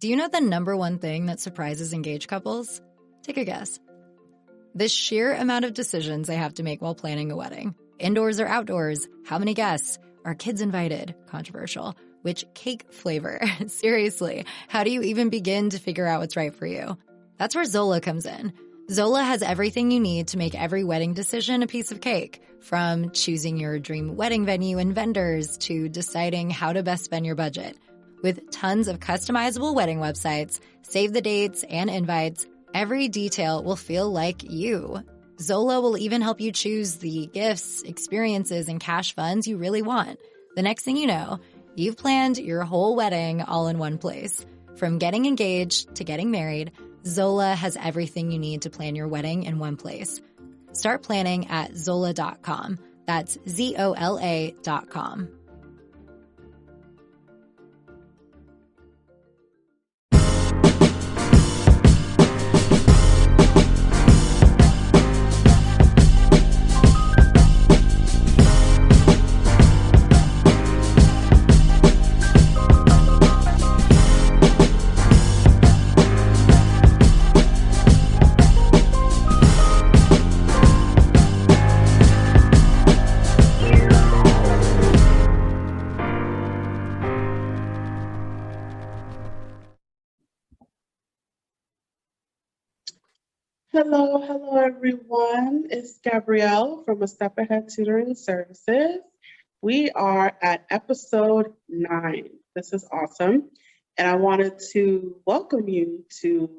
Do you know the number one thing that surprises engaged couples? Take a guess. The sheer amount of decisions they have to make while planning a wedding. Indoors or outdoors? How many guests? Are kids invited? Controversial. Which cake flavor? Seriously, how do you even begin to figure out what's right for you? That's where Zola comes in. Zola has everything you need to make every wedding decision a piece of cake, from choosing your dream wedding venue and vendors to deciding how to best spend your budget. With tons of customizable wedding websites, save the dates and invites, every detail will feel like you. Zola will even help you choose the gifts, experiences, and cash funds you really want. The next thing you know, you've planned your whole wedding all in one place. From getting engaged to getting married, Zola has everything you need to plan your wedding in one place. Start planning at Zola.com. That's Zola.com. Hello, everyone. It's Gabrielle from A Step Ahead Tutoring Services. We are at episode 9. This is awesome. And I wanted to welcome you to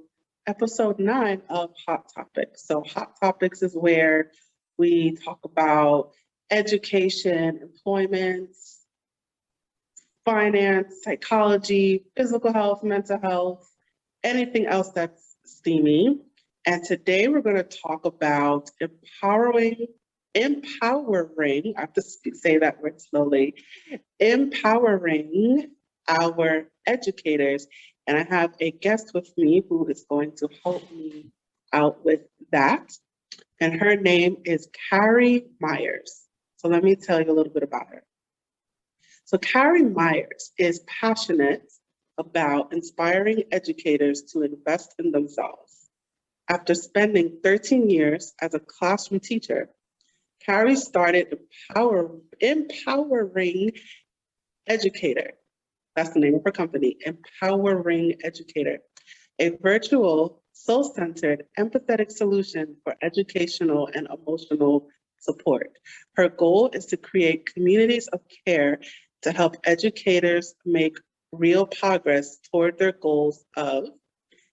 episode 9 of Hot Topics. So Hot Topics is where we talk about education, employment, finance, psychology, physical health, mental health, anything else that's steamy. And today we're going to talk about empowering, I have to say that word slowly, empowering our educators. And I have a guest with me who is going to help me out with that. And her name is Carrie Meyers. So let me tell you a little bit about her. So Carrie Meyers is passionate about inspiring educators to invest in themselves. After spending 13 years as a classroom teacher, Carrie started Empowering Educator. That's the name of her company, Empowering Educator, a virtual, soul-centered, empathetic solution for educational and emotional support. Her goal is to create communities of care to help educators make real progress toward their goals of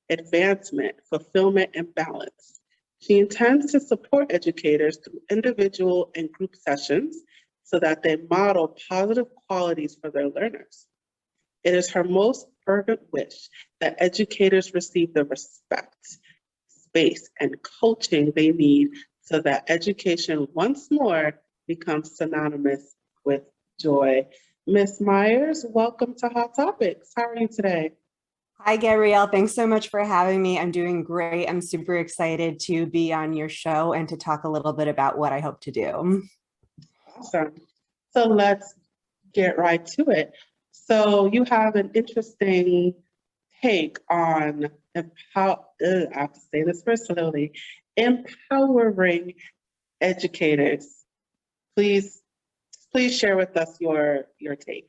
advancement, fulfillment, and balance. She intends to support educators through individual and group sessions so that they model positive qualities for their learners. It is her most fervent wish that educators receive the respect, space, and coaching they need so that education once more becomes synonymous with joy. Ms. Meyers, welcome to Hot Topics. How are you today? Hi, Gabrielle. Thanks so much for having me. I'm doing great. I'm super excited to be on your show and to talk a little bit about what I hope to do. Awesome. So let's get right to it. So you have an interesting take on I have to say this first slowly, empowering educators. Please share with us your take.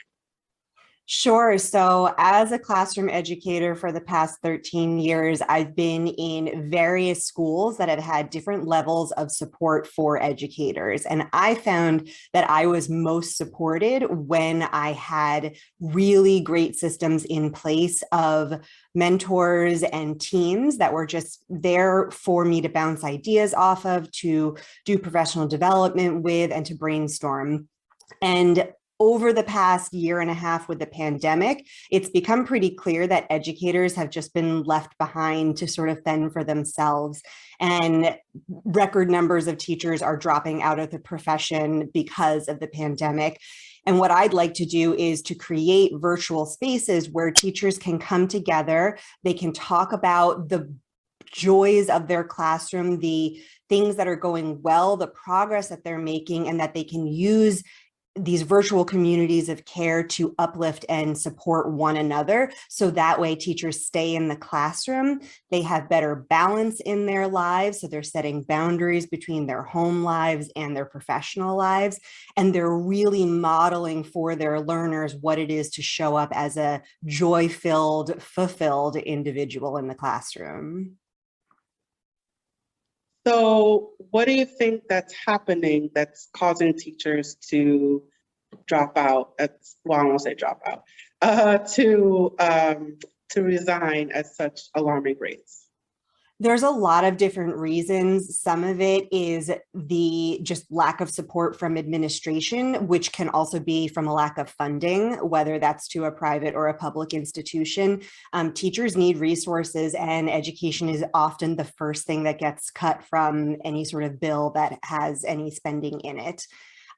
Sure. So as a classroom educator for the past 13 years, I've been in various schools that have had different levels of support for educators. And I found that I was most supported when I had really great systems in place of mentors and teams that were just there for me to bounce ideas off of, to do professional development with, and to brainstorm. And over the past year and a half with the pandemic, it's become pretty clear that educators have just been left behind to sort of fend for themselves. And record numbers of teachers are dropping out of the profession because of the pandemic. And what I'd like to do is to create virtual spaces where teachers can come together, they can talk about the joys of their classroom, the things that are going well, the progress that they're making, and that they can use these virtual communities of care to uplift and support one another. So that way teachers stay in the classroom, they have better balance in their lives. So they're setting boundaries between their home lives and their professional lives. And they're really modeling for their learners what it is to show up as a joy-filled, fulfilled individual in the classroom. So what do you think that's happening that's causing teachers to drop out? Well, I won't say drop out, to resign at such alarming rates? There's a lot of different reasons. Some of it is the just lack of support from administration, which can also be from a lack of funding, whether that's to a private or a public institution. Teachers need resources, and education is often the first thing that gets cut from any sort of bill that has any spending in it.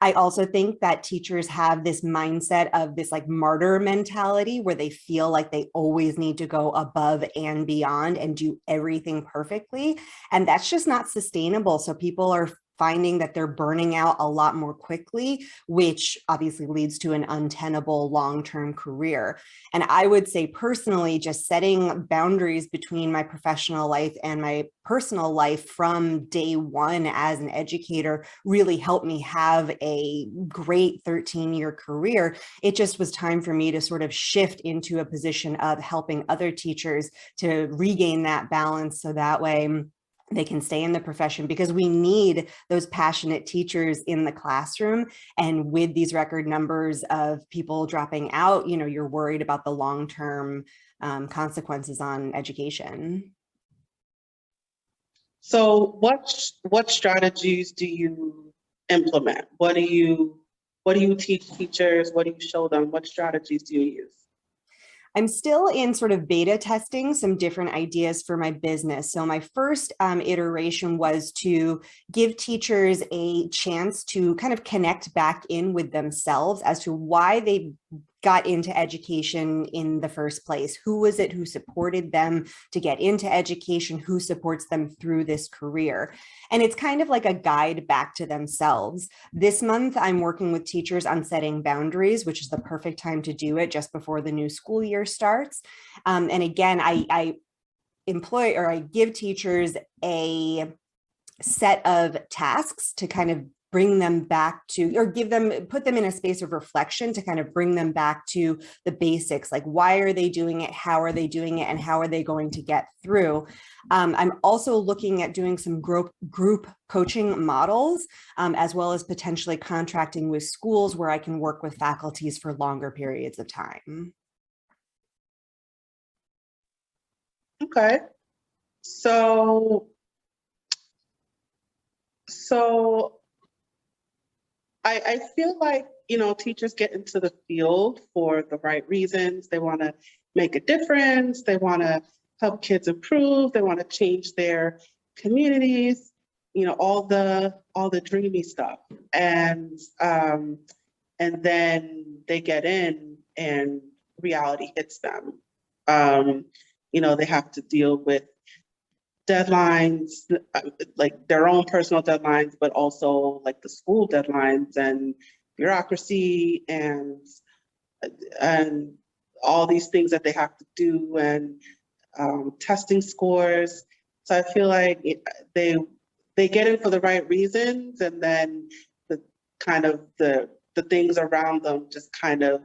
I also think that teachers have this mindset of this like martyr mentality where they feel like they always need to go above and beyond and do everything perfectly. And that's just not sustainable. So people are finding that they're burning out a lot more quickly, which obviously leads to an untenable long-term career. And I would say personally, just setting boundaries between my professional life and my personal life from day one as an educator really helped me have a great 13-year career. It just was time for me to sort of shift into a position of helping other teachers to regain that balance so that way they can stay in the profession, because we need those passionate teachers in the classroom. And with these record numbers of people dropping out, you know, you're worried about the long-term consequences on education. So what strategies do you implement? What do you teach teachers? What do you show them? What strategies do you use? I'm still in sort of beta testing some different ideas for my business. So my first iteration was to give teachers a chance to kind of connect back in with themselves as to why they got into education in the first place. Who was it who supported them to get into education? Who supports them through this career? And it's kind of like a guide back to themselves. This month, I'm working with teachers on setting boundaries, which is the perfect time to do it just before the new school year starts. And again, I give teachers a set of tasks to kind of bring them back to, or put them in a space of reflection to kind of bring them back to the basics, like why are they doing it, how are they doing it, and how are they going to get through. I'm also looking at doing some group coaching models, as well as potentially contracting with schools where I can work with faculties for longer periods of time. Okay. So I feel like, you know, teachers get into the field for the right reasons. They want to make a difference. They want to help kids improve. They want to change their communities, you know, all the dreamy stuff. And then they get in and reality hits them. You know, they have to deal with deadlines, like their own personal deadlines, but also like the school deadlines and bureaucracy and all these things that they have to do, and testing scores. So I feel like they get in for the right reasons, and then the kind of the things around them just kind of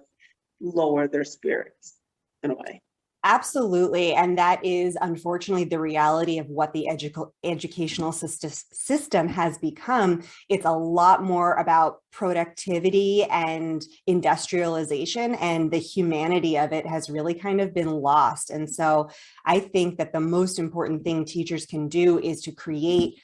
lower their spirits in a way. Absolutely. And that is unfortunately the reality of what the educational system has become. It's a lot more about productivity and industrialization, and the humanity of it has really kind of been lost. And so I think that the most important thing teachers can do is to create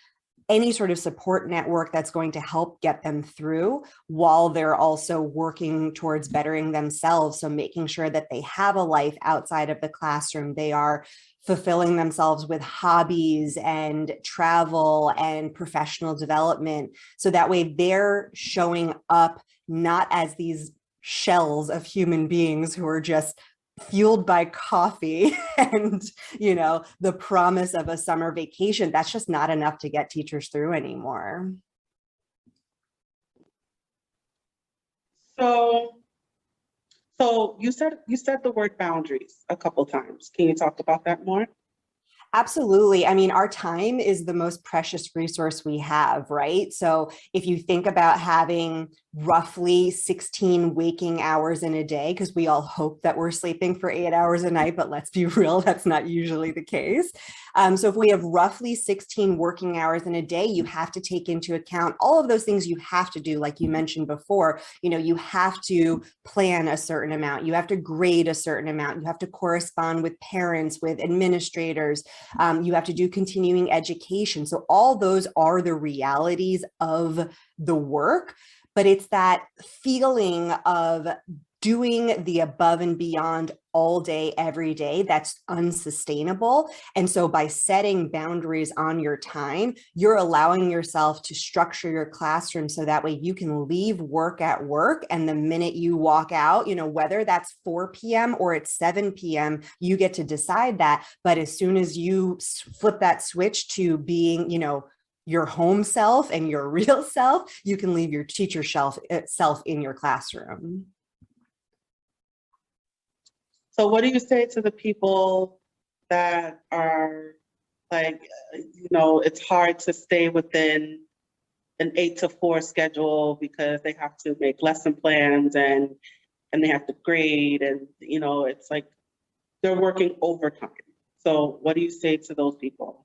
any sort of support network that's going to help get them through while they're also working towards bettering themselves. So making sure that they have a life outside of the classroom, they are fulfilling themselves with hobbies and travel and professional development. So that way they're showing up not as these shells of human beings who are just fueled by coffee and, you know, the promise of a summer vacation. That's just not enough to get teachers through anymore. So, so you said the word boundaries a couple times. Can you talk about that more? Absolutely. I mean, our time is the most precious resource we have, right? So if you think about having roughly 16 waking hours in a day, because we all hope that we're sleeping for 8 hours a night, but let's be real, that's not usually the case. So if we have roughly 16 working hours in a day, you have to take into account all of those things you have to do, like you mentioned before. You have to plan a certain amount, you have to grade a certain amount, you have to correspond with parents, with administrators, you have to do continuing education. So all those are the realities of the work, but it's that feeling of doing the above and beyond all day, every day, that's unsustainable. And so by setting boundaries on your time, you're allowing yourself to structure your classroom so that way you can leave work at work. And the minute you walk out, whether that's 4 p.m. or it's 7 p.m., you get to decide that. But as soon as you flip that switch to being, your home self and your real self, you can leave your teacher self in your classroom. So what do you say to the people that are like, it's hard to stay within an 8 to 4 schedule because they have to make lesson plans and they have to grade and, it's like they're working overtime. So what do you say to those people?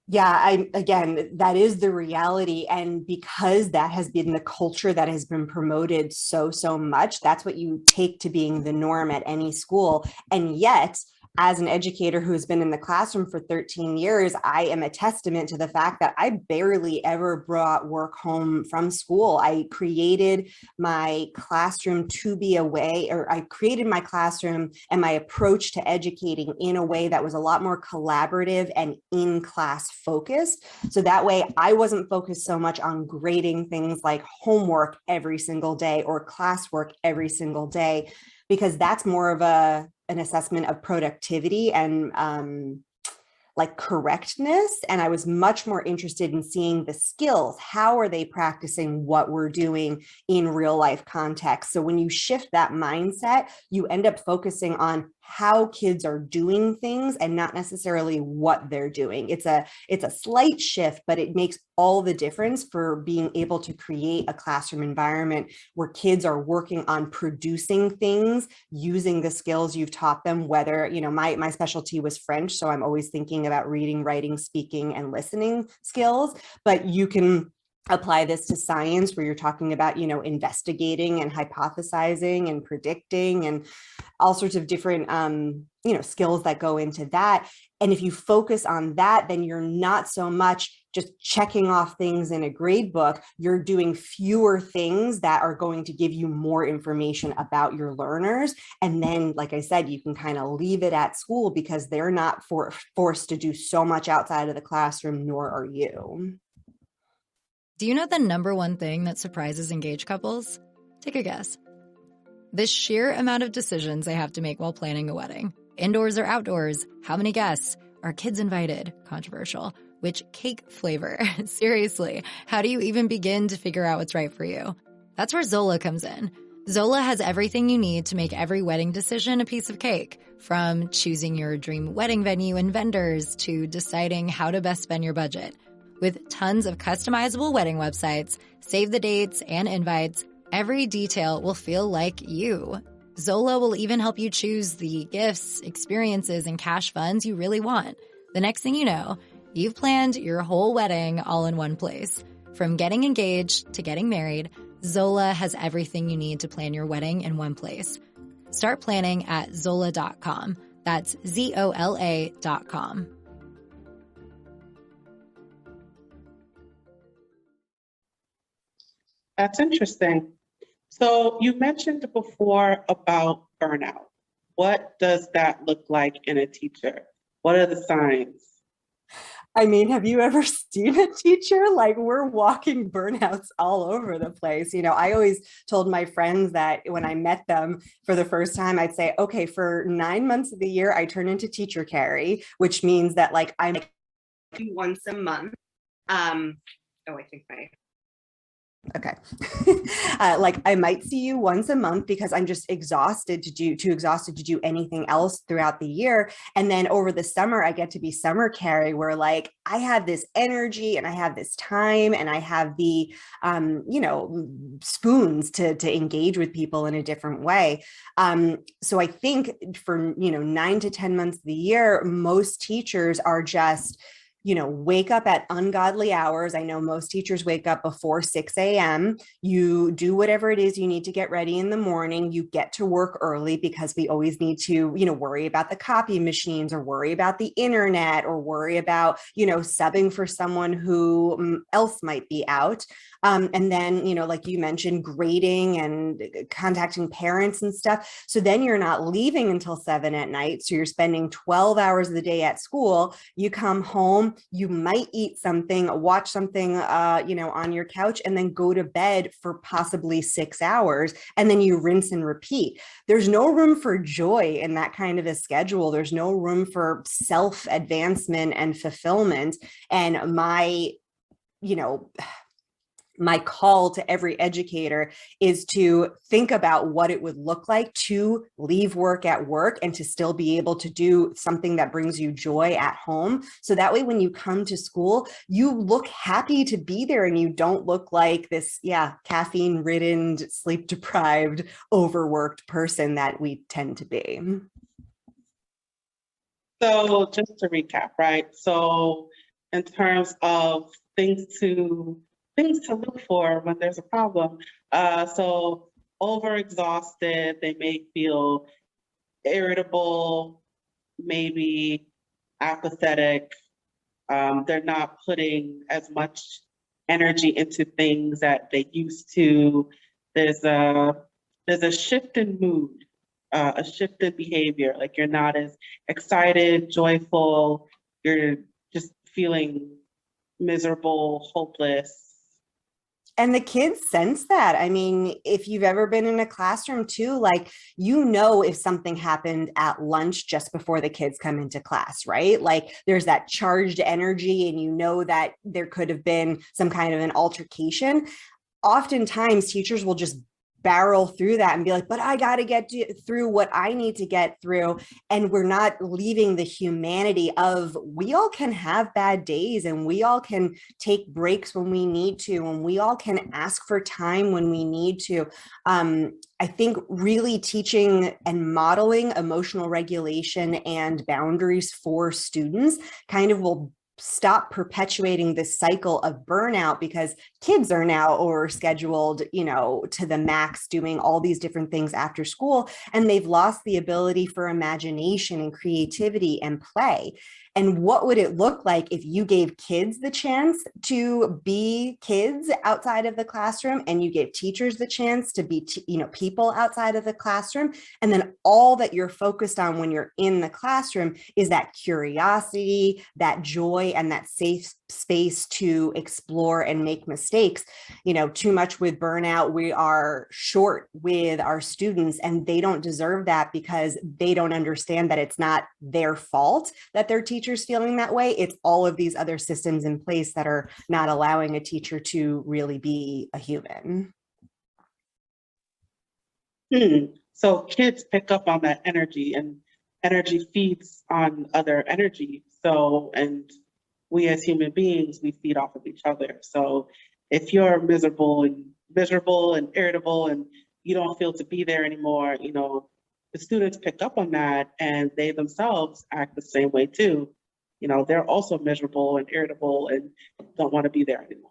Yeah, again, that is the reality. And because that has been the culture that has been promoted so much, that's what you take to being the norm at any school. And yet, as an educator who has been in the classroom for 13 years, I am a testament to the fact that I barely ever brought work home from school. I created my classroom to be a way, or I created my classroom and my approach to educating in a way that was a lot more collaborative and in-class focused. So that way I wasn't focused so much on grading things like homework every single day or classwork every single day, because that's more of an assessment of productivity and like correctness. And I was much more interested in seeing the skills. How are they practicing what we're doing in real life context? So when you shift that mindset, you end up focusing on how kids are doing things and not necessarily what they're doing. It's a slight shift, but it makes all the difference for being able to create a classroom environment where kids are working on producing things using the skills you've taught them. Whether, my specialty was French, so I'm always thinking about reading, writing, speaking, and listening skills, but you can apply this to science where you're talking about, investigating and hypothesizing and predicting and all sorts of different, skills that go into that. And if you focus on that, then you're not so much just checking off things in a grade book. You're doing fewer things that are going to give you more information about your learners. And then, like I said, you can kind of leave it at school because they're not forced to do so much outside of the classroom, nor are you. Do you know the number one thing that surprises engaged couples? Take a guess. The sheer amount of decisions they have to make while planning a wedding. Indoors or outdoors? How many guests? Are kids invited? Controversial. Which cake flavor? Seriously, how do you even begin to figure out what's right for you? That's where Zola comes in. Zola has everything you need to make every wedding decision a piece of cake. From choosing your dream wedding venue and vendors to deciding how to best spend your budget. With tons of customizable wedding websites, save the dates and invites, every detail will feel like you. Zola will even help you choose the gifts, experiences, and cash funds you really want. The next thing you know, you've planned your whole wedding all in one place. From getting engaged to getting married, Zola has everything you need to plan your wedding in one place. Start planning at Zola.com. That's Zola.com. That's interesting. So you mentioned before about burnout. What does that look like in a teacher? What are the signs? I mean, have you ever seen a teacher? Like, we're walking burnouts all over the place. I always told my friends that when I met them for the first time, I'd say, okay, for 9 months of the year, I turn into teacher Carrie, which means that like I'm once a month. I think Okay. Like I might see you once a month because I'm just too exhausted to do anything else throughout the year. And then over the summer, I get to be summer Carrie, where like I have this energy and I have this time and I have the, spoons to engage with people in a different way. So I think for, 9 to 10 months of the year, most teachers are just wake up at ungodly hours. I know most teachers wake up before 6 a.m. You do whatever it is you need to get ready in the morning. You get to work early because we always need to, worry about the copy machines or worry about the internet or worry about, subbing for someone who else might be out. And then, like you mentioned, grading and contacting parents and stuff. So then you're not leaving until 7 at night. So you're spending 12 hours of the day at school. You come home, you might eat something, watch something, on your couch, and then go to bed for possibly 6 hours. And then you rinse and repeat. There's no room for joy in that kind of a schedule. There's no room for self-advancement and fulfillment. And my call to every educator is to think about what it would look like to leave work at work and to still be able to do something that brings you joy at home. So that way, when you come to school, you look happy to be there and you don't look like this, caffeine ridden, sleep deprived, overworked person that we tend to be. So just to recap, right? So in terms of things to look for when there's a problem. So overexhausted, they may feel irritable, maybe apathetic. They're not putting as much energy into things that they used to. There's a shift in mood, a shift in behavior. Like you're not as excited, joyful. You're just feeling miserable, hopeless. And the kids sense that. I mean, if you've ever been in a classroom too, like, if something happened at lunch just before the kids come into class, right? Like there's that charged energy and that there could have been some kind of an altercation. Oftentimes teachers will just barrel through that and be like, but I got to get through what I need to get through. And we're not leaving the humanity of we all can have bad days and we all can take breaks when we need to, and we all can ask for time when we need to. I think really teaching and modeling emotional regulation and boundaries for students kind of will stop perpetuating this cycle of burnout, because kids are now overscheduled, to the max, doing all these different things after school, and they've lost the ability for imagination and creativity and play. And what would it look like if you gave kids the chance to be kids outside of the classroom, and you gave teachers the chance to be, people outside of the classroom, and then all that you're focused on when you're in the classroom is that curiosity, that joy, and that safe space to explore and make mistakes. Too much with burnout, we are short with our students, and they don't deserve that because they don't understand that it's not their fault that their teacher's feeling that way. It's all of these other systems in place that are not allowing a teacher to really be a human. So kids pick up on that energy, and energy feeds on other energy. So, and we as human beings, we feed off of each other. So if you're miserable and irritable and you don't feel to be there anymore, the students pick up on that and they themselves act the same way too. They're also miserable and irritable and don't want to be there anymore.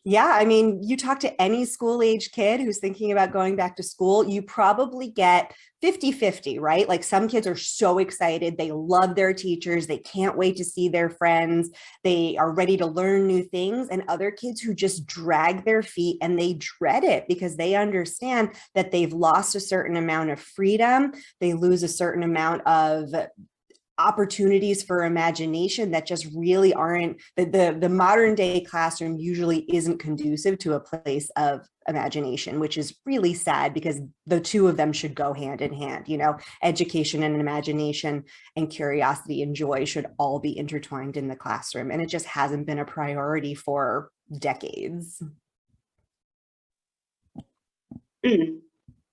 Yeah, I mean, you talk to any school age kid who's thinking about going back to school, you probably get 50-50, right? Like some kids are so excited. They love their teachers. They can't wait to see their friends. They are ready to learn new things. And other kids who just drag their feet and they dread it because they understand that they've lost a certain amount of freedom. They lose a certain amount of opportunities for imagination that just really aren't, the modern day classroom usually isn't conducive to a place of imagination, which is really sad because the two of them should go hand in hand. Education and imagination and curiosity and joy should all be intertwined in the classroom, and it just hasn't been a priority for decades. Mm.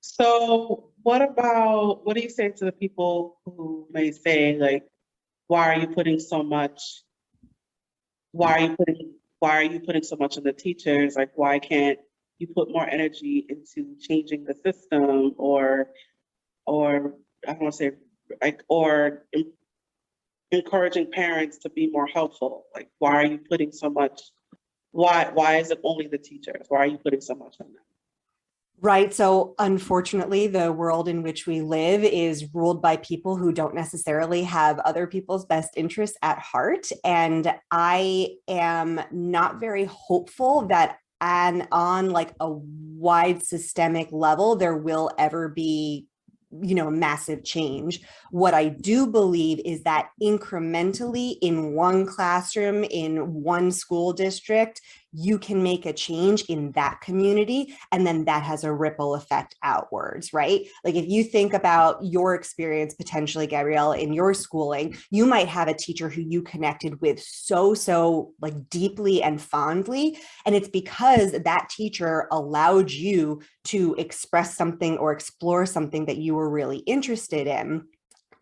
So what do you say to the people who may say, like, why are you putting so much, why are you putting so much on the teachers? Like, why can't you put more energy into changing the system or I don't want to say like, encouraging parents to be more helpful? Like, why are you putting so much, why is it only the teachers? Why are you putting so much on them? Right. So unfortunately, the world in which we live is ruled by people who don't necessarily have other people's best interests at heart. And I am not very hopeful that on like a wide systemic level, there will ever be massive change. What I do believe is that incrementally in one classroom, in one school district, you can make a change in that community. And then that has a ripple effect outwards, right? Like if you think about your experience potentially, Gabrielle, in your schooling, you might have a teacher who you connected with so like deeply and fondly. And it's because that teacher allowed you to express something or explore something that you were really interested in.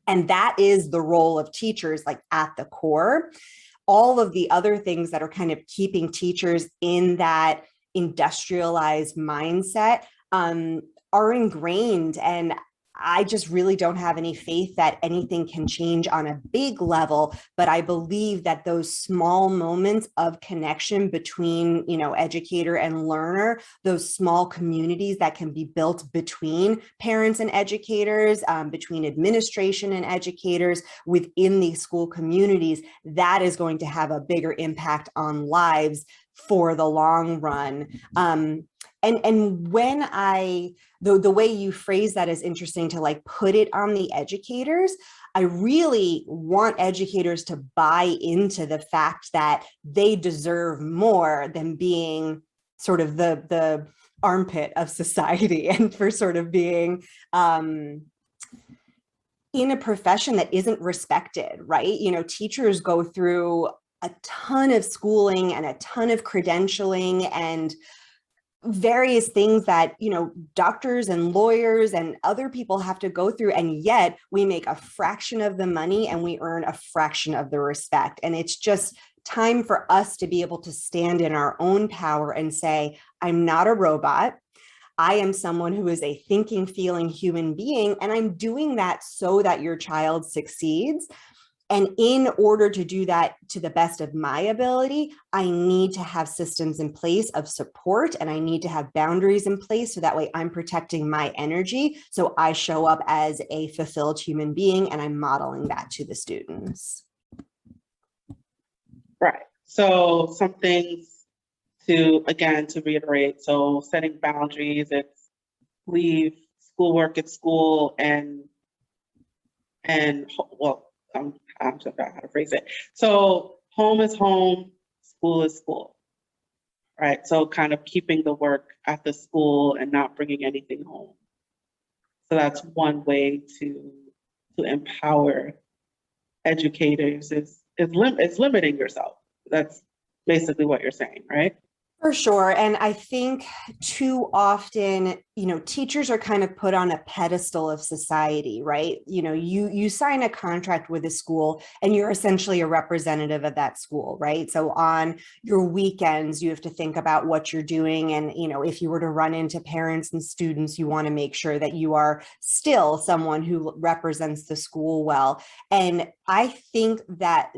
And that is the role of teachers, like at the core. All of the other things that are kind of keeping teachers in that industrialized mindset are ingrained. And I just really don't have any faith that anything can change on a big level. But I believe that those small moments of connection between, educator and learner, those small communities that can be built between parents and educators, between administration and educators within these school communities, that is going to have a bigger impact on lives for the long run. And when the way you phrase that is interesting, to like put it on the educators. I really want educators to buy into the fact that they deserve more than being sort of the armpit of society, and for sort of being in a profession that isn't respected, right? Teachers go through a ton of schooling and a ton of credentialing and various things that doctors and lawyers and other people have to go through, and yet we make a fraction of the money and we earn a fraction of the respect. And it's just time for us to be able to stand in our own power and say, I'm not a robot. I am someone who is a thinking, feeling human being, and I'm doing that so that your child succeeds. And in order to do that to the best of my ability, I need to have systems in place of support, and I need to have boundaries in place so that way I'm protecting my energy. So I show up as a fulfilled human being, and I'm modeling that to the students. Right. So some things to reiterate. So setting boundaries, it's leave schoolwork at school and well, I'm just about how to phrase it. So home is home, school is school, right? So kind of keeping the work at the school and not bringing anything home. So that's one way to empower educators is limiting yourself. That's basically what you're saying, right? For sure. And I think too often, teachers are kind of put on a pedestal of society, right? You sign a contract with a school and you're essentially a representative of that school, right? So on your weekends, you have to think about what you're doing. And, if you were to run into parents and students, you want to make sure that you are still someone who represents the school well. And I think that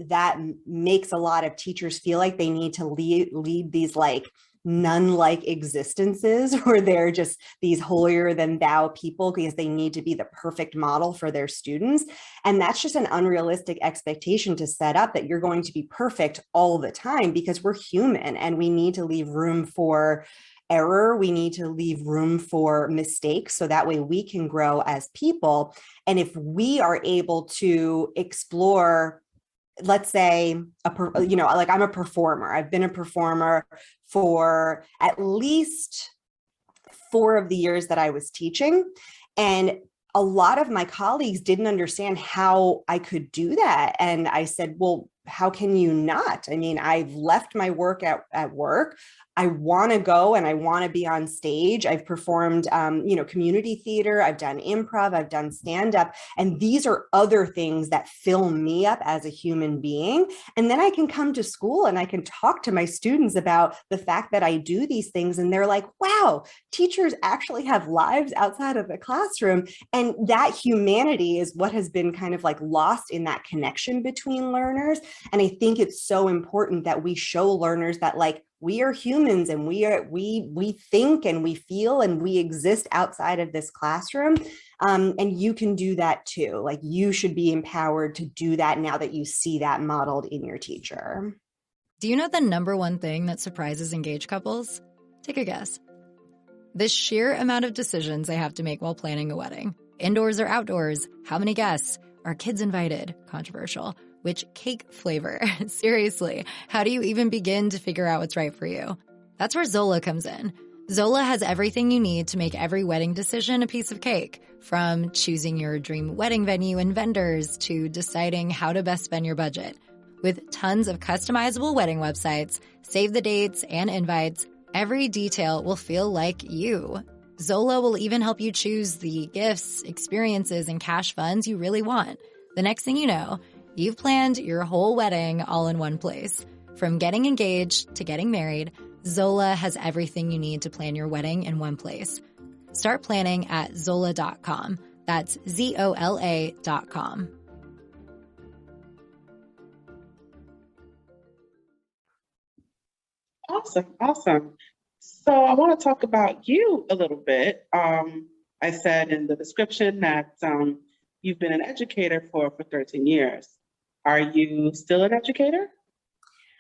makes a lot of teachers feel like they need to lead these like nun-like existences where they're just these holier than thou people because they need to be the perfect model for their students. And that's just an unrealistic expectation to set up, that you're going to be perfect all the time, because we're human and we need to leave room for error. We need to leave room for mistakes so that way we can grow as people. And if we are able to explore, let's say, like I'm a performer. I've been a performer for at least 4 of the years that I was teaching. And a lot of my colleagues didn't understand how I could do that. And I said, well, how can you not? I mean, I've left my work at work. I want to go and I want to be on stage. I've performed, community theater. I've done improv. I've done stand up. And these are other things that fill me up as a human being. And then I can come to school and I can talk to my students about the fact that I do these things. And they're like, wow, teachers actually have lives outside of the classroom. And that humanity is what has been kind of like lost in that connection between learners. And I think it's so important that we show learners that like, we are humans and we think and we feel and we exist outside of this classroom. And you can do that too. Like you should be empowered to do that now that you see that modeled in your teacher. Do you know the number one thing that surprises engaged couples? Take a guess. The sheer amount of decisions they have to make while planning a wedding. Indoors or outdoors? How many guests? Are kids invited? Controversial. Which cake flavor? Seriously, how do you even begin to figure out what's right for you? That's where Zola comes in. Zola has everything you need to make every wedding decision a piece of cake, from choosing your dream wedding venue and vendors to deciding how to best spend your budget. With tons of customizable wedding websites, save the dates and invites, every detail will feel like you. Zola will even help you choose the gifts, experiences, and cash funds you really want. The next thing you know, you've planned your whole wedding all in one place. From getting engaged to getting married, Zola has everything you need to plan your wedding in one place. Start planning at Zola.com. That's Zola.com. Awesome. So I want to talk about you a little bit. I said in the description that you've been an educator for 13 years. Are you still an educator?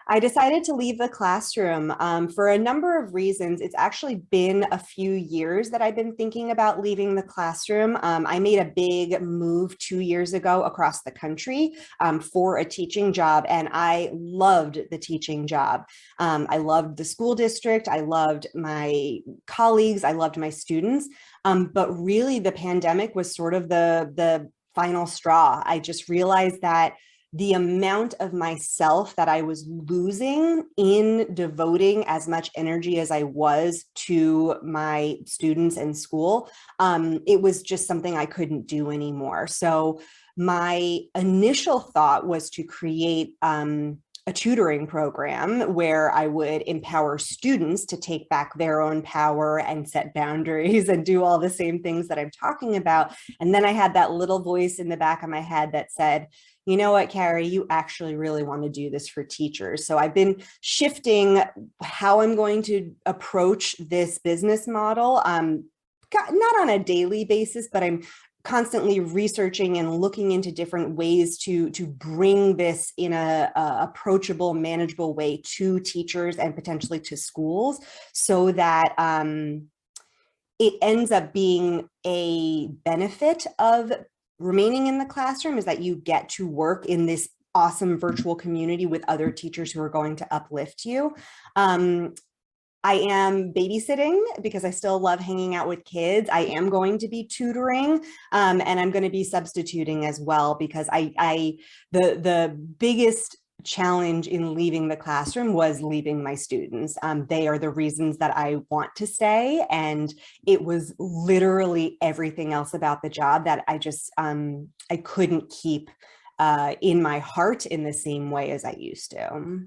I decided to leave the classroom for a number of reasons. It's actually been a few years that I've been thinking about leaving the classroom. I made a big move 2 years ago across the country for a teaching job, and I loved the teaching job. I loved the school district. I loved my colleagues. I loved my students. But really, the pandemic was sort of the final straw. I just realized that the amount of myself that I was losing in devoting as much energy as I was to my students and school, it was just something I couldn't do anymore. So my initial thought was to create a tutoring program where I would empower students to take back their own power and set boundaries and do all the same things that I'm talking about. And then I had that little voice in the back of my head that said, you know what, Carrie, you actually really want to do this for teachers. So I've been shifting how I'm going to approach this business model, not on a daily basis, but I'm constantly researching and looking into different ways to bring this in a approachable, manageable way to teachers and potentially to schools, so that it ends up being a benefit of remaining in the classroom, is that you get to work in this awesome virtual community with other teachers who are going to uplift you. I am babysitting because I still love hanging out with kids. I am going to be tutoring, and I'm going to be substituting as well, because the biggest challenge in leaving the classroom was leaving my students. They are the reasons that I want to stay, and it was literally everything else about the job that I just I couldn't keep in my heart in the same way as I used to.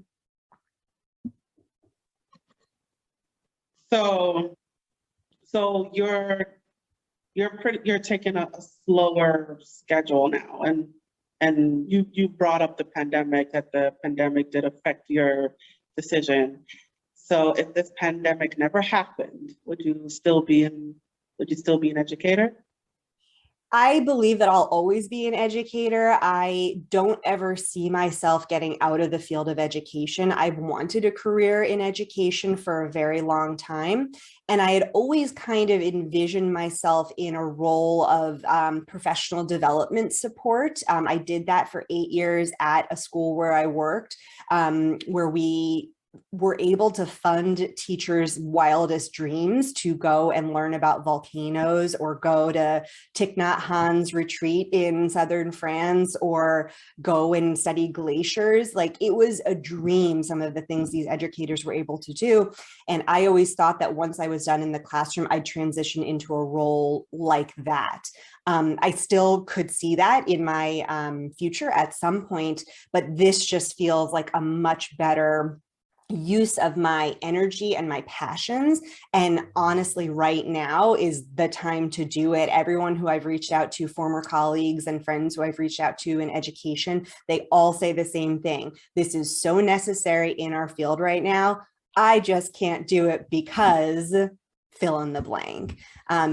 So you're taking a slower schedule now, and you brought up the pandemic, that the pandemic did affect your decision. So if this pandemic never happened, would you still be an educator? I believe that I'll always be an educator. I don't ever see myself getting out of the field of education. I've wanted a career in education for a very long time. And I had always kind of envisioned myself in a role of professional development support. I did that for 8 years at a school where I worked, where we were able to fund teachers' wildest dreams to go and learn about volcanoes, or go to Thich Nhat Hanh's retreat in southern France, or go and study glaciers. Like, it was a dream, some of the things these educators were able to do. And I always thought that once I was done in the classroom, I'd transition into a role like that. I still could see that in my future at some point, but this just feels like a much better use of my energy and my passions. And honestly, right now is the time to do it. Everyone who I've reached out to, former colleagues and friends who I've reached out to in education, they all say the same thing. This is so necessary in our field right now. I just can't do it because fill in the blank.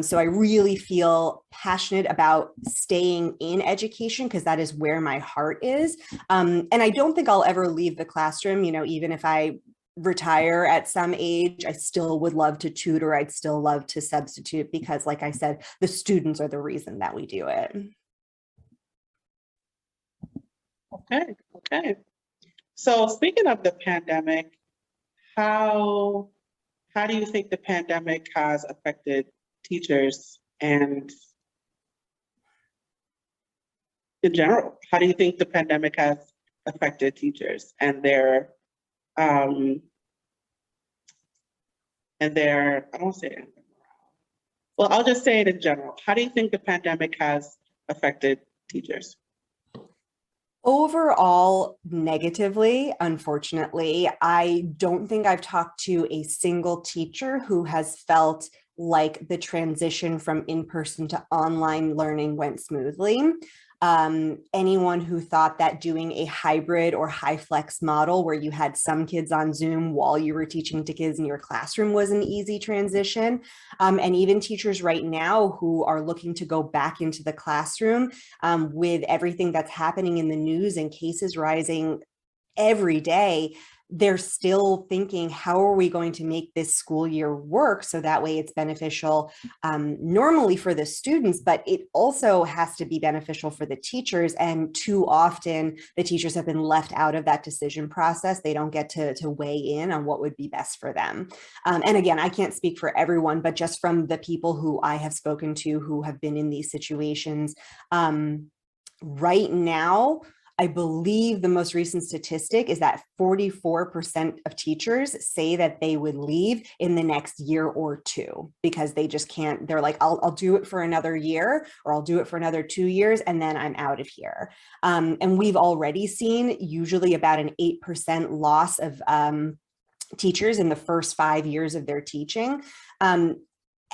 So I really feel passionate about staying in education because that is where my heart is. And I don't think I'll ever leave the classroom. You know, even if I retire at some age, I still would love to tutor. I'd still love to substitute because, like I said, the students are the reason that we do it. Okay. So speaking of the pandemic, how do you think the pandemic has affected teachers and in general? How do you think the pandemic has affected teachers and their I won't say it. Well, I'll just say it in general. How do you think the pandemic has affected teachers? Overall, negatively, unfortunately. I don't think I've talked to a single teacher who has felt like the transition from in-person to online learning went smoothly. Anyone who thought that doing a hybrid or high flex model where you had some kids on Zoom while you were teaching to kids in your classroom was an easy transition. And even teachers right now who are looking to go back into the classroom with everything that's happening in the news and cases rising every day, they're still thinking, how are we going to make this school year work so that way it's beneficial normally for the students, but it also has to be beneficial for the teachers. And too often the teachers have been left out of that decision process. They don't get to weigh in on what would be best for them. And again, I can't speak for everyone, but just from the people who I have spoken to who have been in these situations, right now, I believe the most recent statistic is that 44% of teachers say that they would leave in the next year or two because they just can't. They're like, I'll do it for another year, or I'll do it for another 2 years, and then I'm out of here. And we've already seen usually about an 8% loss of teachers in the first 5 years of their teaching.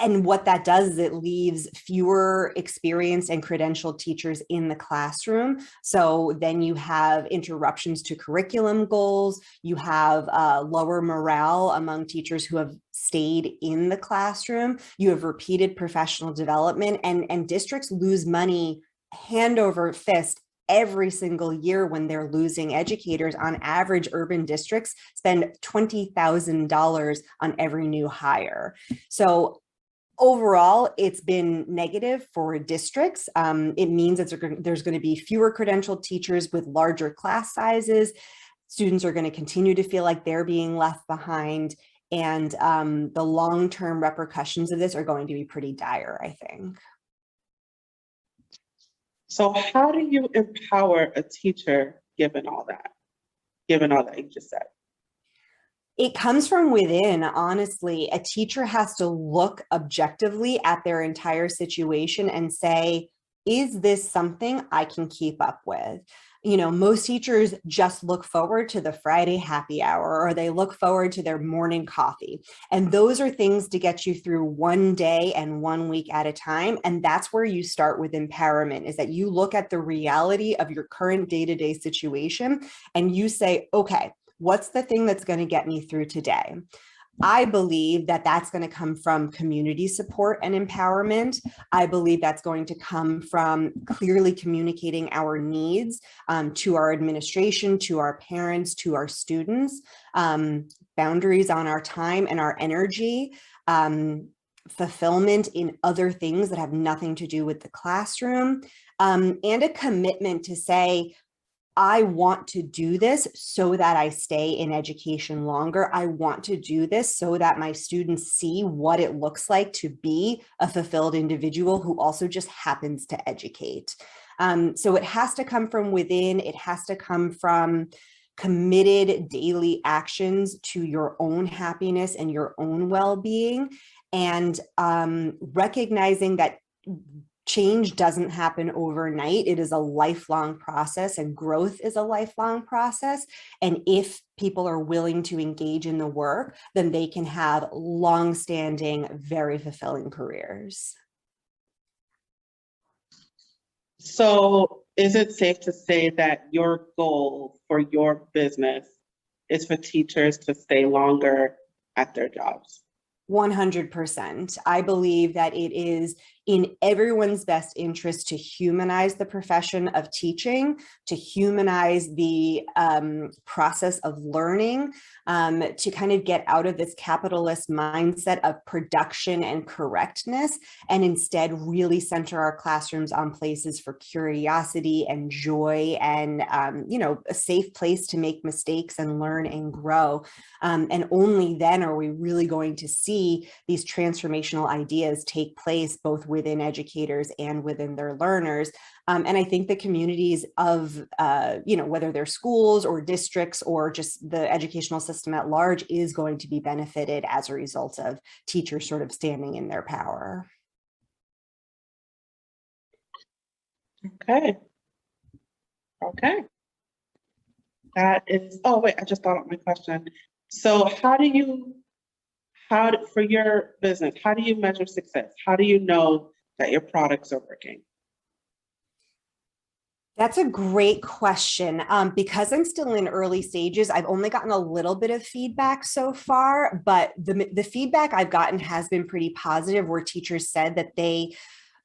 And what that does is it leaves fewer experienced and credentialed teachers in the classroom. So then you have interruptions to curriculum goals. You have lower morale among teachers who have stayed in the classroom. You have repeated professional development, and districts lose money hand over fist every single year when they're losing educators. On average, urban districts spend $20,000 on every new hire. So overall, it's been negative for districts. It means that there's going to be fewer credentialed teachers with larger class sizes. Students are going to continue to feel like they're being left behind. And the long-term repercussions of this are going to be pretty dire, I think. So how do you empower a teacher given all that you just said? It comes from within, honestly. A teacher has to look objectively at their entire situation and say, is this something I can keep up with? You know, most teachers just look forward to the Friday happy hour, or they look forward to their morning coffee. And those are things to get you through one day and 1 week at a time. And that's where you start with empowerment, is that you look at the reality of your current day-to-day situation and you say, okay, what's the thing that's going to get me through today? I believe that that's going to come from community support and empowerment. I believe that's going to come from clearly communicating our needs to our administration, to our parents, to our students, boundaries on our time and our energy, fulfillment in other things that have nothing to do with the classroom, and a commitment to say, I want to do this so that I stay in education longer. I want to do this so that my students see what it looks like to be a fulfilled individual who also just happens to educate. So it has to come from within. It has to come from committed daily actions to your own happiness and your own well-being, and recognizing that change doesn't happen overnight. It is a lifelong process, and growth is a lifelong process. And if people are willing to engage in the work, then they can have long-standing, very fulfilling careers. So is it safe to say that your goal for your business is for teachers to stay longer at their jobs? 100%. I believe that it is in everyone's best interest to humanize the profession of teaching, to humanize the process of learning, to kind of get out of this capitalist mindset of production and correctness, and instead really center our classrooms on places for curiosity and joy and, a safe place to make mistakes and learn and grow. And only then are we really going to see these transformational ideas take place both within educators and within their learners. And I think the communities of, whether they're schools or districts or just the educational system at large is going to be benefited as a result of teachers sort of standing in their power. Okay. That is, oh wait, I just thought of my question. So for your business, how do you measure success? How do you know that your products are working? That's a great question. Because I'm still in early stages, I've only gotten a little bit of feedback so far, but the feedback I've gotten has been pretty positive, where teachers said that they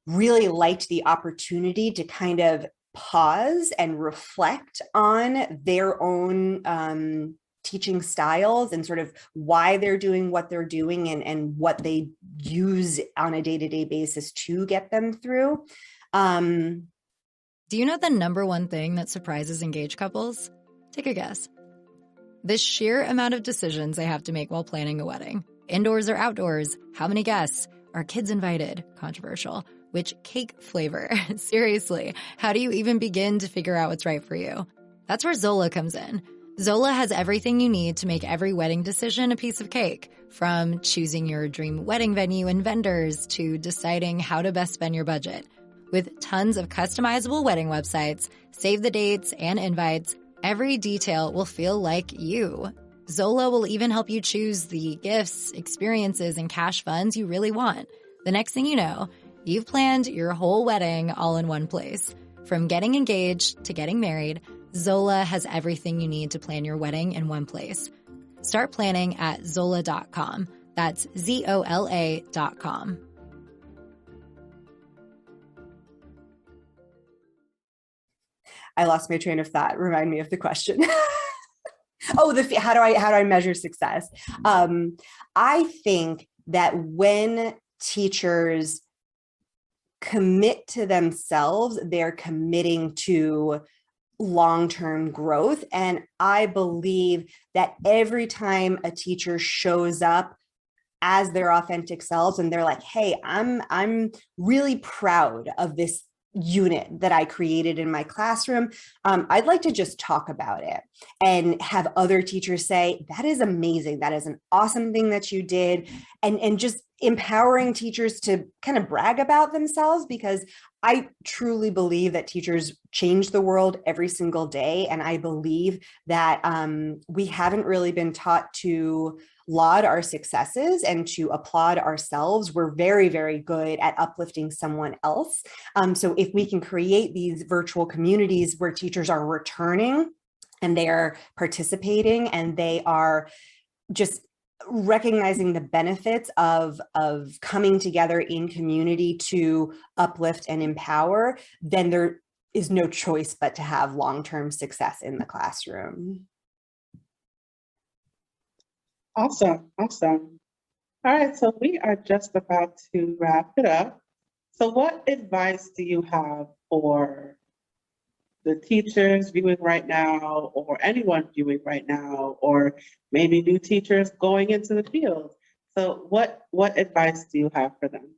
really liked the opportunity to kind of pause and reflect on their own teaching styles and sort of why they're doing what they're doing and what they use on a day-to-day basis to get them through. Do you know the number one thing that surprises engaged couples? Take a guess. The sheer amount of decisions they have to make while planning a wedding. Indoors or outdoors? How many guests? Are kids invited? Controversial. Which cake flavor? Seriously, how do you even begin to figure out what's right for you? That's where Zola comes in. Zola has everything you need to make every wedding decision a piece of cake, from choosing your dream wedding venue and vendors to deciding how to best spend your budget. With tons of customizable wedding websites, save the dates, and invites, every detail will feel like you. Zola will even help you choose the gifts, experiences, and cash funds you really want. The next thing you know, you've planned your whole wedding all in one place. From getting engaged to getting married, Zola has everything you need to plan your wedding in one place. Start planning at Zola.com. That's Zola.com. I lost my train of thought. Remind me of the question. Oh, how do I measure success? I think that when teachers commit to themselves, they're committing to long-term growth. And I believe that every time a teacher shows up as their authentic selves and they're like, hey, I'm really proud of this unit that I created in my classroom. I'd like to just talk about it and have other teachers say, that is amazing. That is an awesome thing that you did. And just empowering teachers to kind of brag about themselves, because I truly believe that teachers change the world every single day. And I believe that we haven't really been taught to laud our successes and to applaud ourselves. We're very, very good at uplifting someone else. So if we can create these virtual communities where teachers are returning and they are participating and they are just recognizing the benefits of coming together in community to uplift and empower, then there is no choice but to have long-term success in the classroom. Awesome. All right, so we are just about to wrap it up. So what advice do you have for the teachers viewing right now, or anyone viewing right now, or maybe new teachers going into the field. So what advice do you have for them?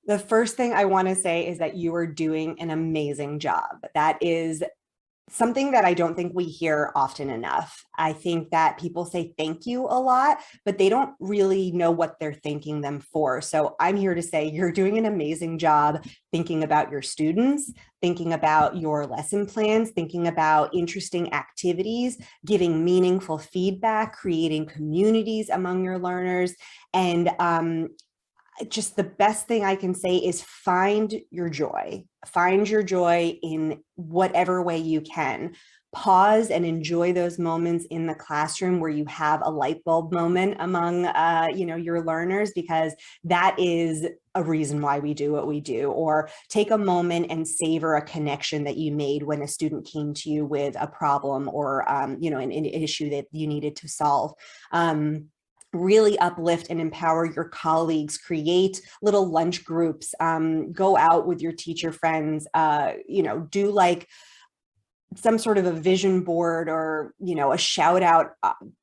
The first thing I want to say is that you are doing an amazing job. That is something that I don't think we hear often enough. I think that people say thank you a lot, but they don't really know what they're thanking them for. So I'm here to say you're doing an amazing job thinking about your students, thinking about your lesson plans, thinking about interesting activities, giving meaningful feedback, creating communities among your learners. And just the best thing I can say is find your joy. Find your joy in whatever way you can. Pause and enjoy those moments in the classroom where you have a light bulb moment among your learners, because that is a reason why we do what we do. Or take a moment and savor a connection that you made when a student came to you with a problem or an issue that you needed to solve. Really uplift and empower your colleagues, create little lunch groups, go out with your teacher friends, do like some sort of a vision board or, a shout out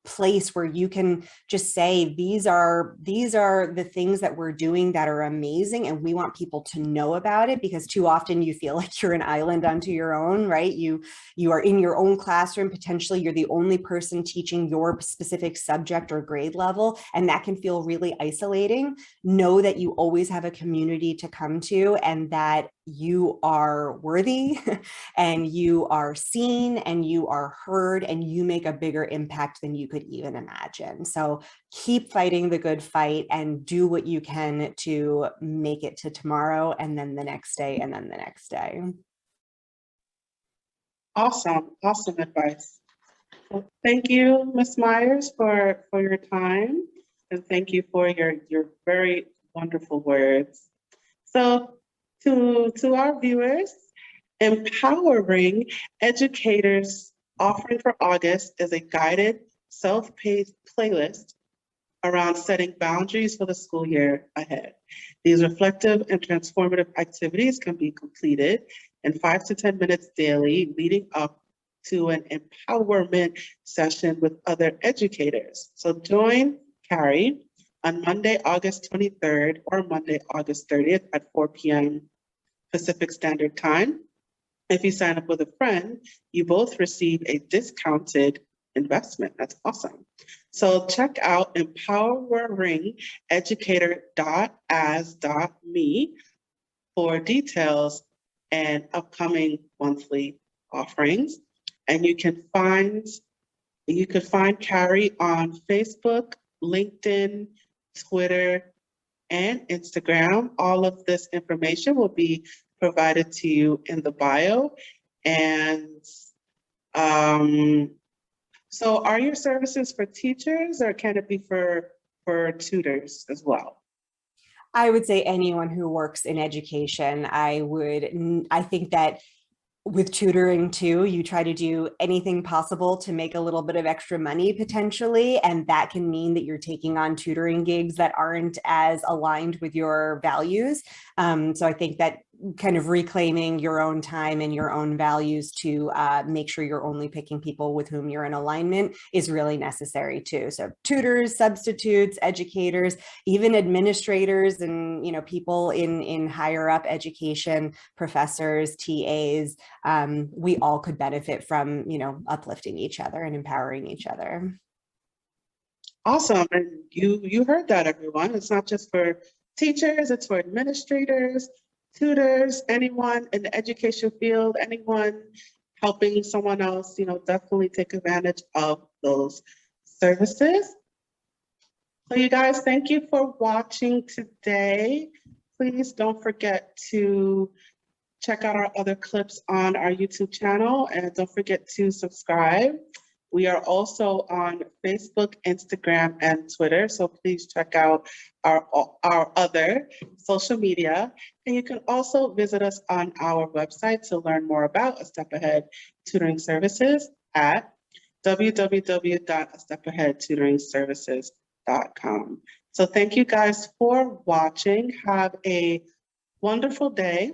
place where you can just say, these are the things that we're doing that are amazing. And we want people to know about it, because too often you feel like you're an island unto your own, right? You are in your own classroom. Potentially you're the only person teaching your specific subject or grade level. And that can feel really isolating. Know that you always have a community to come to, and that you are worthy and you are seen and you are heard, and you make a bigger impact than you could even imagine. So keep fighting the good fight and do what you can to make it to tomorrow, and then the next day, and then the next day. Awesome advice. Well, thank you, Ms. Meyers, for your time, and thank you for your very wonderful words. So to our viewers, Empowering Educators offering for August is a guided, self-paced playlist around setting boundaries for the school year ahead. These reflective and transformative activities can be completed in 5 to 10 minutes daily, leading up to an empowerment session with other educators. So join Carrie on Monday, August 23rd or Monday, August 30th at 4 p.m. Pacific Standard Time. If you sign up with a friend, you both receive a discounted investment. That's awesome. So check out empoweringeducator.as.me for details and upcoming monthly offerings. And you could find Carrie on Facebook, LinkedIn, Twitter, and Instagram. All of this information will be provided to you in the bio. And so are your services for teachers, or can it be for tutors as well? I would say anyone who works in education. I think that with tutoring too, you try to do anything possible to make a little bit of extra money potentially. And that can mean that you're taking on tutoring gigs that aren't as aligned with your values. So I think that kind of reclaiming your own time and your own values to make sure you're only picking people with whom you're in alignment is really necessary too. So tutors, substitutes, educators, even administrators, and people in higher up education, professors, TAs, we all could benefit from uplifting each other and empowering each other. Awesome. And you heard that, everyone. It's not just for teachers, it's for administrators, tutors, anyone in the education field, anyone helping someone else, definitely take advantage of those services. So you guys, thank you for watching today. Please don't forget to check out our other clips on our YouTube channel, and don't forget to subscribe. We are also on Facebook, Instagram, and Twitter, so please check out our other social media. And you can also visit us on our website to learn more about A Step Ahead Tutoring Services at www.astepaheadtutoringservices.com. So thank you guys for watching. Have a wonderful day.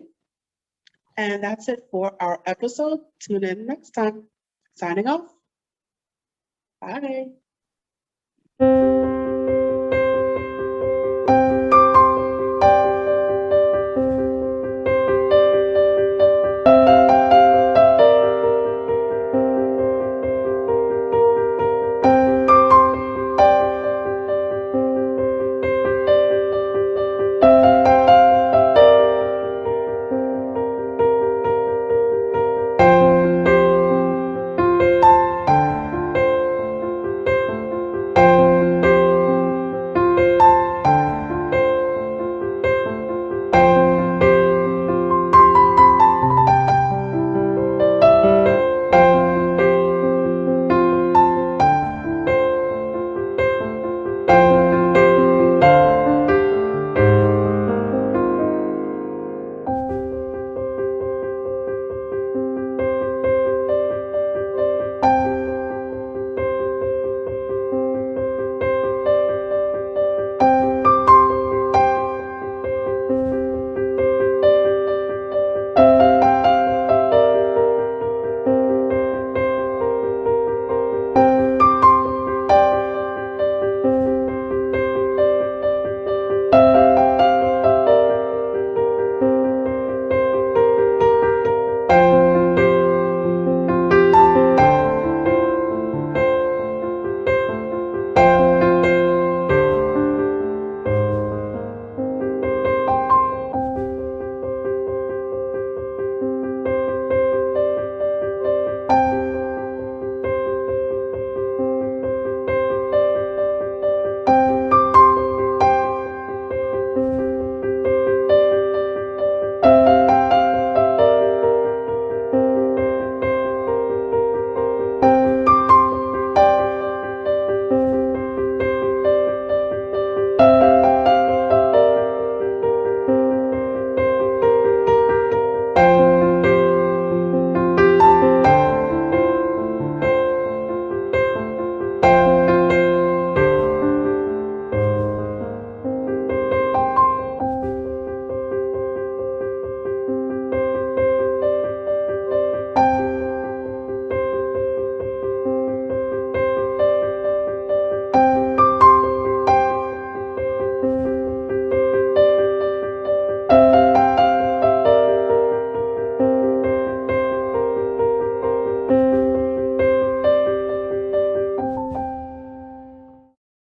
And that's it for our episode. Tune in next time. Signing off. Bye.